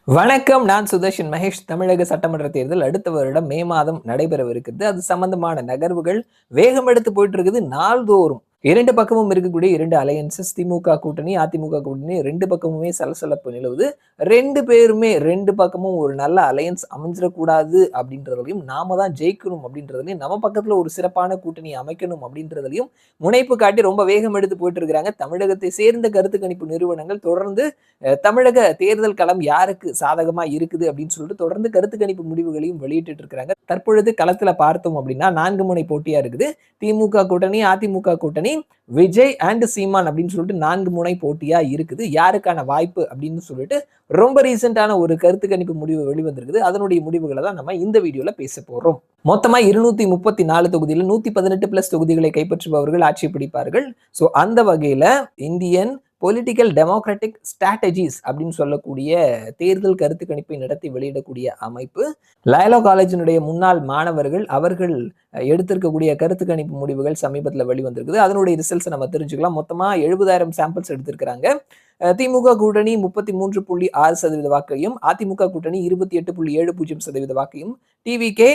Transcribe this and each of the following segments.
வணக்கம். நான் சுதர்ஷன் மகேஷ். தமிழக சட்டமன்ற தேர்தல் அடுத்த வருடம் மே மாதம் நடைபெறவிருக்குது. அது சம்பந்தமான நகர்வுகள் வேகம் எடுத்து போயிட்டு இருக்குது. நாள்தோறும் 2 பக்கமும் இருக்கக்கூடிய 2 அலையன்சஸ் திமுக கூட்டணி, அதிமுக கூட்டணி 2 பக்கமுமே சலசலப்பு நிலவுது. 2 பேருமே 2 பக்கமும் ஒரு நல்ல அலையன்ஸ் அமைஞ்சிடக்கூடாது அப்படின்றதுலயும், நாம தான் ஜெயிக்கணும் அப்படின்றதுலயும், நம்ம பக்கத்துல ஒரு சிறப்பான கூட்டணி அமைக்கணும் அப்படின்றதுலயும் முனைப்பு காட்டி ரொம்ப வேகம் எடுத்து போயிட்டு இருக்கிறாங்க. தமிழகத்தை சேர்ந்த கருத்து கணிப்பு நிறுவனங்கள் தொடர்ந்து தமிழக தேர்தல் களம் யாருக்கு சாதகமா இருக்குது அப்படின்னு சொல்லிட்டு தொடர்ந்து கருத்து கணிப்பு முடிவுகளையும் வெளியிட்டு இருக்கிறாங்க. தற்பொழுது களத்துல பார்த்தோம் அப்படின்னா 4 முனை போட்டியா இருக்குது. திமுக கூட்டணி, அதிமுக கூட்டணி, விஜய் அண்ட் சீமான் அப்படின்னு சொல்லிட்டு 4 முனை போட்டியா இருக்குது. யாருக்கான வாய்ப்பு அப்படின்னு சொல்லிட்டு ரொம்ப ரீசெண்டான ஒரு கருத்து கணிப்பு முடிவு வெளிவந்திருக்குது. அதனுடைய முடிவுகளை தான் நம்ம இந்த வீடியோல பேச போறோம். மொத்தமா 234 தொகுதியில் 118+ தொகுதிகளை கைப்பற்றுபவர்கள் ஆட்சி பிடிப்பார்கள். சோ அந்த வகையில இந்தியன் பொலிட்டிக்கல் டெமோக்ராட்டிக் ஸ்ட்ராட்டஜிஸ் அப்படின்னு சொல்லக்கூடிய தேர்தல் கருத்து கணிப்பை நடத்தி வெளியிடக்கூடிய அமைப்பு லயலா காலேஜினுடைய முன்னாள் மாணவர்கள் அவர்கள் எடுத்திருக்கக்கூடிய கருத்து கணிப்பு முடிவுகள் சமீபத்தில் வெளிவந்திருக்குது. அதனுடைய ரிசல்ட்ஸ் நம்ம தெரிஞ்சுக்கலாம். மொத்தமா 70,000 சாம்பிள்ஸ் எடுத்திருக்கிறாங்க. திமுக கூட்டணி 33.6% வாக்கையும், அதிமுக கூட்டணி 28.70% வாக்கையும், டிவிகே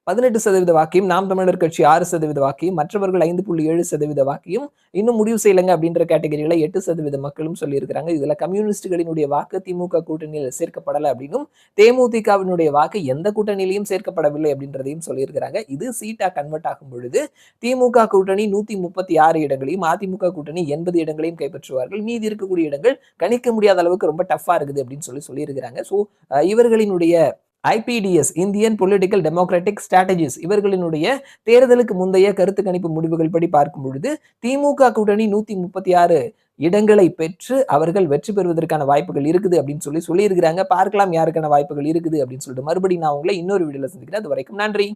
18% வாக்கையும், நாம் தமிழர் கட்சி 6% வாக்கையும், மற்றவர்கள் 5.7% வாக்கையும் இன்னும் முடிவு செய்யலைங்க அப்படின்ற கேட்டகரியில 8% மக்களும் சொல்லியிருக்கிறாங்க. இதுல கம்யூனிஸ்டுகளினுடைய வாக்கு திமுக கூட்டணியில் சேர்க்கப்படலை அப்படின்னும், தேமுதிகவினுடைய வாக்கு எந்த கூட்டணியிலையும் சேர்க்கப்படவில்லை அப்படின்றதையும் சொல்லியிருக்கிறாங்க. இது சீட்டா கன்வெர்ட் ஆகும் பொழுது திமுக கூட்டணி 136 இடங்களையும், அதிமுக கூட்டணி 80 இடங்களையும் கைப்பற்றுவார்கள். மீதி இருக்கக்கூடிய இடங்கள் கணிக்க முடியாத அளவுக்கு ரொம்ப டஃபா இருக்குது அப்படின்னு சொல்லியிருக்கிறாங்க. ஸோ இவர்களினுடைய IPDS Indian political democratic strategies இவர்களினுடைய தேர்தலுக்கு முந்தைய கருத்து கணிப்பு முடிவுகள் படி பார்க்கும் பொழுது திமுக கூட்டணி 136 இடங்களை பெற்று அவர்கள் வெற்றி பெறுவதற்கான வாய்ப்புகள் இருக்குது அப்படின்னு சொல்லியிருக்கிறாங்க. பார்க்கலாம் யாருக்கான வாய்ப்புகள் இருக்குது அப்படின்னு சொல்லிட்டு மறுபடியும் நான் உங்களை இன்னொரு வீடியோல சந்திக்கிறேன். அது வரைக்கும் நன்றி.